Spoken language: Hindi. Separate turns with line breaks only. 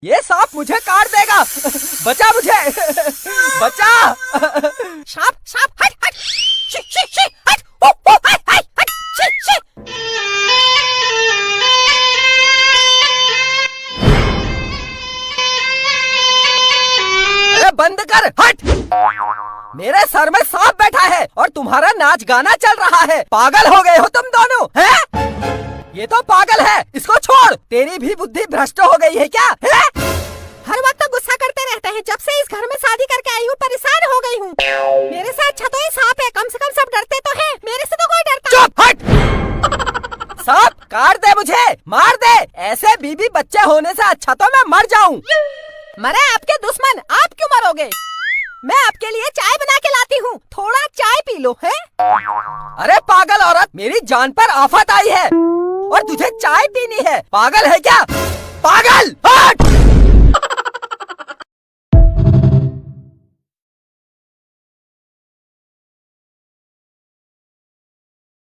ये सांप मुझे काट देगा। बचा मुझे, बचा।
सांप सांप हट हट शी शी शी हट ओ ओ हट हट हट शी शी।
अरे बंद कर, हट। मेरे सर में सांप बैठा है और तुम्हारा नाच गाना चल रहा है। पागल हो गए हो तुम दोनों, हैं? ये तो पागल है, इसको छोड़। तेरी भी बुद्धि भ्रष्ट हो गई है क्या, है?
हर वक्त तो गुस्सा करते रहते हैं। जब से इस घर में शादी करके आई हूँ परेशान हो गई हूँ। मेरे साथ छतों ही सांप है, कम से कम सब डरते तो हैं। मेरे से तो कोई डरता।
चुप, हट। सांप काट दे मुझे, मार दे। ऐसे बीबी बच्चे होने से अच्छा तो मैं मर जाऊं।
मरे आपके दुश्मन, आप क्यों मरोगे? मैं आपके लिए चाय बना के लाती हूँ, थोड़ा चाय पी लो। है
अरे पागल औरत, मेरी जान पर आफत आई है और तुझे चाय पीनी है। पागल है क्या? पागल, हट।